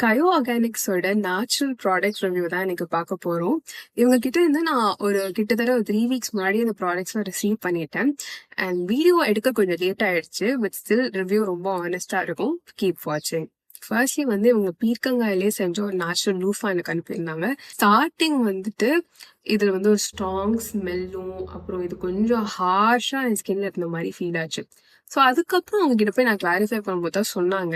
கயோ ஆர்கானிக்ஸோட natural product review தான் எனக்கு பார்க்க போறோம். இவங்க கிட்ட இருந்து நான் கிட்டத்தட்ட ஒரு 3 வீக்ஸ் முன்னாடி இந்த ப்ராடக்ட்ஸ்லாம் ரிசீவ் பண்ணிட்டேன். அண்ட் வீடியோ எடுக்க கொஞ்சம் லேட் ஆயிடுச்சு. பட் ஸ்டில் ரிவ்யூ ரொம்ப ஆனஸ்டா இருக்கும். கீப் வாட்சிங். ஃபர்ஸ்ட்லி இவங்க பீர்க்கங்காயிலே செஞ்ச ஒரு நேச்சுரல் லூஃபா எனக்கு அனுப்பியிருந்தாங்க. ஸ்டார்டிங் இதுல ஒரு ஸ்ட்ராங் ஸ்மெல்லும் அப்புறம் இது கொஞ்சம் ஹார்ஷா என் ஸ்கின்ல இருந்த மாதிரி ஃபீல் ஆச்சு. ஸோ அதுக்கப்புறம் அவங்க கிட்ட போய் நான் கிளாரிஃபை பண்ணும்போது தான் சொன்னாங்க,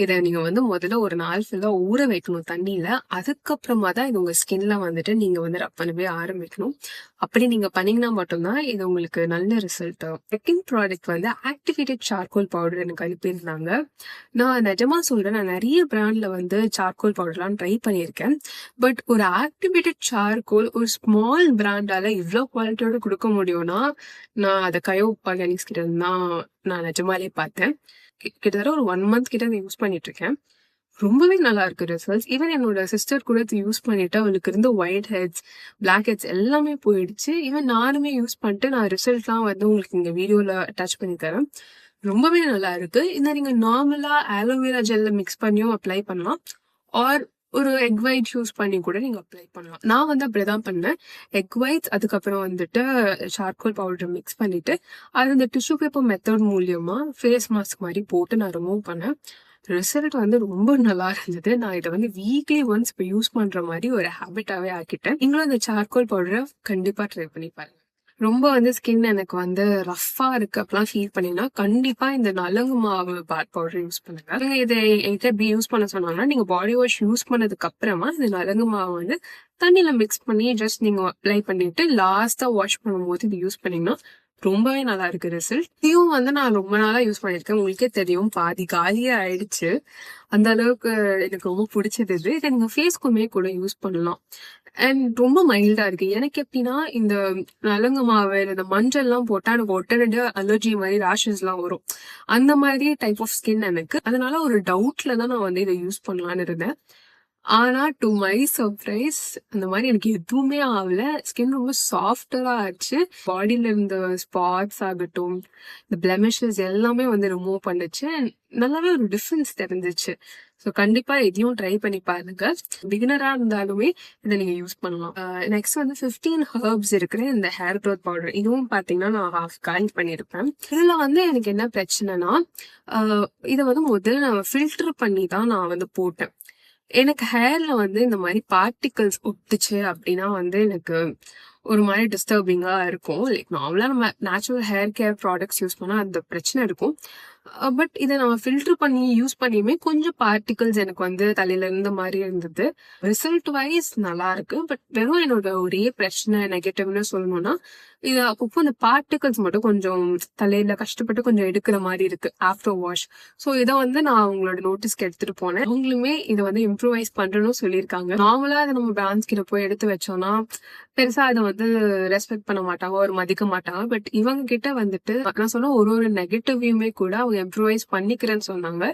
இதை நீங்க முதல்ல ஒரு நாள் ஃபுல்லா ஊற வைக்கணும் தண்ணியில. அதுக்கப்புறமா தான் இது உங்க ஸ்கின்ல நீங்க ரப் பண்ணவே ஆரம்பிக்கணும். அப்படி நீங்க பண்ணீங்கன்னா மட்டும்தான் இது உங்களுக்கு நல்ல ரிசல்ட் ஆகும். Second product activated charcoal powder எனக்கு அனுப்பியிருந்தாங்க. நான் நிஜமா சொல்றேன், நான் நிறைய பிராண்ட்ல சார்கோல் பவுடர்லாம் ட்ரை பண்ணியிருக்கேன். பட் ஒரு ஆக்டிவேட்டட் சார்கோல் ஒரு ஸ்மால் பிராண்டால இவ்வளோ குவாலிட்டியோட கொடுக்க முடியும்னா நான் அதை கயோ ஆர்கானிக்ஸ் கிட்ட தான் நான் நிஜமாலே பார்த்தேன். கிட்டத்தட்ட ஒரு 1 மந்த் கிட்ட யூஸ் பண்ணிட்டு இருக்கேன். ரொம்பவே நல்லா இருக்கு ரிசல்ட்ஸ். ஈவன் என்னோட சிஸ்டர் கூட யூஸ் பண்ணிட்டு அவளுக்கு இருந்த ஒயிட் ஹெட்ஸ், பிளாக் ஹெட்ஸ் எல்லாமே போயிடுச்சு. ஈவன் நானுமே யூஸ் பண்ணிட்டு நான் ரிசல்ட்லாம் உங்களுக்கு இங்க வீடியோல அட்டாச் பண்ணி தரேன். ரொம்பவே நல்லா இருக்கு. இந்த நீங்க நார்மலா ஆலோவேரா ஜெல்ல மிக்ஸ் பண்ணியும் அப்ளை பண்ணலாம். ஆர் ஒரு எக் ஒயிட் யூஸ் பண்ணி கூட நீங்க அப்ளை பண்ணலாம். நான் அப்படிதான் பண்ணேன். எக் ஒயிட்ஸ் அதுக்கப்புறம் சார்கோல் பவுடர் மிக்ஸ் பண்ணிட்டு அது இந்த டிஷ்யூ பேப்பர் மெத்தட் மூலியமா ஃபேஸ் மாஸ்க் மாதிரி போட்டு நான் ரிமூவ் பண்ணேன். ரிசல்ட் ரொம்ப நல்லா இருந்தது. நான் இதை வீக்லி ஒன்ஸ் இப்போ யூஸ் பண்ற மாதிரி ஒரு ஹேபிட்டாவே ஆக்கிட்டேன். நீங்களும் இந்த சார்கோல் பவுடரை கண்டிப்பா ட்ரை பண்ணி பாருங்க. ரொம்ப ஸ்கின் எனக்கு ரஃபா இருக்கு அப்படிலாம் ஃபீல் பண்ணினா கண்டிப்பா இந்த நலங்கு மாவு பாத் பவுடர் யூஸ் பண்ணுங்க. நீங்க இதை என்கிட்ட எப்படி யூஸ் பண்ண சொன்னாங்கன்னா, நீங்க பாடி வாஷ் யூஸ் பண்ணதுக்கு அப்புறமா இந்த நலங்கு மாவு தண்ணியில மிக்ஸ் பண்ணி ஜஸ்ட் நீங்க அப்ளை பண்ணிட்டு லாஸ்டா வாஷ் பண்ணும்போது இது யூஸ் பண்ணீங்கன்னா ரொம்பவே நல்லா இருக்கு ரிசல்ட். இதையும் நான் ரொம்ப நாளா யூஸ் பண்ணிருக்கேன். உங்களுக்கே தெரியும், பாதி காலியே ஆயிடுச்சு. அந்த அளவுக்கு எனக்கு ரொம்ப பிடிச்சது இது. இதை நீங்க ஃபேஸ்க்குமே கூட யூஸ் பண்ணலாம். அண்ட் ரொம்ப மைல்டா இருக்கு. எனக்கு எப்படின்னா, இந்த நலங்கு மாவு இந்த மஞ்சள் எல்லாம் போட்டா எனக்கு உடனடியா அலர்ஜி மாதிரி ரேஷஸ் எல்லாம் வரும். அந்த மாதிரி டைப் ஆஃப் ஸ்கின் எனக்கு. அதனால ஒரு டவுட்ல தான் நான் இதை யூஸ் பண்ணலான்னு இருந்தேன். ஆனா டு மை சர்ப்ரைஸ் அந்த மாதிரி எனக்கு எதுவுமே ஆகல. ஸ்கின் ரொம்ப சாஃப்டரா ஆச்சு. பாடியில இருந்த ஸ்பாட்ஸ் ஆகட்டும், இந்த பிளெமிஷஸ் எல்லாமே ரிமூவ் பண்ணுச்சு. நல்லாவே ஒரு டிஃபரன்ஸ் தெரிஞ்சிச்சு. ஸோ கண்டிப்பா இதையும் ட்ரை பண்ணி பாருங்க. பிகினரா இருந்தாலுமே இதை நீங்க யூஸ் பண்ணலாம். நெக்ஸ்ட் 15 ஹெர்ப்ஸ் இருக்கிற இந்த ஹேர் க்ரோத் பவுடர். இதுவும் பாத்தீங்கன்னா நான் ஹாஃப் காலி பண்ணிருப்பேன். இதுல எனக்கு என்ன பிரச்சனைனா, இதை முதல்ல நான் ஃபில்டர் பண்ணி தான் நான் போட்டேன். எனக்கு ஹேர்ல இந்த மாதிரி பார்ட்டிகல்ஸ் ஒட்டுச்சு அப்படின்னா எனக்கு ஒரு மாதிரி டிஸ்டர்பிங்கா இருக்கும். லைக் நார்மலா நம்ம natural hair care products use பண்ணா அந்த பிரச்சனை இருக்கும். பட் இதை நம்ம ஃபில்டர் பண்ணி யூஸ் பண்ணியுமே கொஞ்சம் பார்ட்டிகல்ஸ் எனக்கு தலையில இருந்த மாதிரி இருந்தது. ரிசல்ட் வைஸ் நல்லா இருக்கு. பட் வெறும் என்னோட ஒரே பிரச்சனை நெகட்டிவ்னு சொல்லணும்னா, இது அப்பப்போ அந்த பார்ட்டிகல்ஸ் மட்டும் கொஞ்சம் தலையில கஷ்டப்பட்டு கொஞ்சம் எடுக்கிற மாதிரி இருக்கு ஆஃப்டர் வாஷ். ஸோ இதை நான் அவங்களோட நோட்டீஸ்க்கு எடுத்துட்டு போனேன். அவங்களுமே இதை இம்ப்ரூவைஸ் பண்றேன்னு சொல்லியிருக்காங்க. நார்மலா இதை நம்ம பிராண்ட்ஸ் கிட்ட போய் எடுத்து வச்சோம்னா பெருசா அதை ரெஸ்பெக்ட் பண்ண மாட்டாங்க, ஒரு மதிக்க மாட்டாங்க. பட் இவங்க கிட்ட நான் சொன்ன ஒரு நெகட்டிவ்யுமே கூட அவங்க இம்ப்ரூவைஸ் பண்ணிக்கிறேன்னு சொன்னாங்க.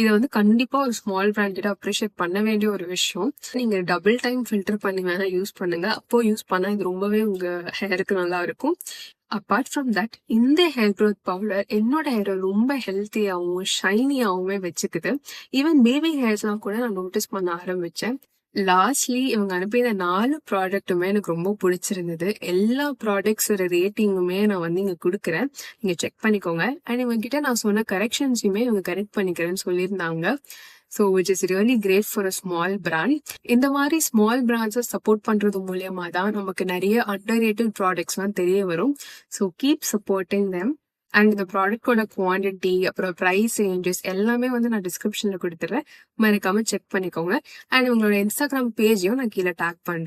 இதை கண்டிப்பா ஒரு ஸ்மால் பிராண்ட் கிட்ட அப்ரிஷியேட் பண்ண வேண்டிய ஒரு விஷயம். நீங்க டபுள் டைம் ஃபில்டர் பண்ணி வேணா யூஸ் பண்ணுங்க. அப்போ யூஸ் பண்ணா இது ரொம்பவே உங்க ஹேருக்கு நல்லா இருக்கும். அப்பார்ட் ஃப்ரம் தட், இந்த ஹேர் க்ரோத் பவுடர் என்னோட ஹேரை ரொம்ப ஹெல்த்தியாகவும் ஷைனியாவுமே வச்சுக்குது. ஈவன் பேபி ஹேர்ஸ்லாம் கூட நான் நோட்டீஸ் பண்ண ஆரம்பிச்சேன். லாஸ்ட்லி இவங்க அனுப்பின 4 ப்ராடக்ட்டுமே எனக்கு ரொம்ப பிடிச்சிருந்தது. எல்லா ப்ராடக்ட்ஸோட ரேட்டிங்குமே நான் இங்க கொடுக்குறேன். நீங்க செக் பண்ணிக்கோங்க. அண்ட் இவங்க கிட்ட நான் சொன்ன கரெக்ஷன்ஸுமே இவங்க கரெக்ட் பண்ணிக்கிறேன்னு சொல்லியிருந்தாங்க. So which is really great for a small brand. இந்த மாதிரி ஸ்மால் பிராண்ட்ஸை சப்போர்ட் பண்றது மூலியமா தான் நமக்கு நிறைய அண்டர் ரேட்டட் ப்ராடக்ட்ஸ்லாம் தெரிய வரும். So keep supporting them. And இந்த ப்ராடக்டோட குவான்டிட்டி அப்புறம் ப்ரைஸ் ரேஞ்சஸ் எல்லாமே நான் டிஸ்கிரிப்ஷன்ல கொடுத்துறேன். மறக்காம செக் பண்ணிக்கோங்க. அண்ட் உங்களோட இன்ஸ்டாகிராம் பேஜையும் நான் கீழே டேக் பண்றேன்.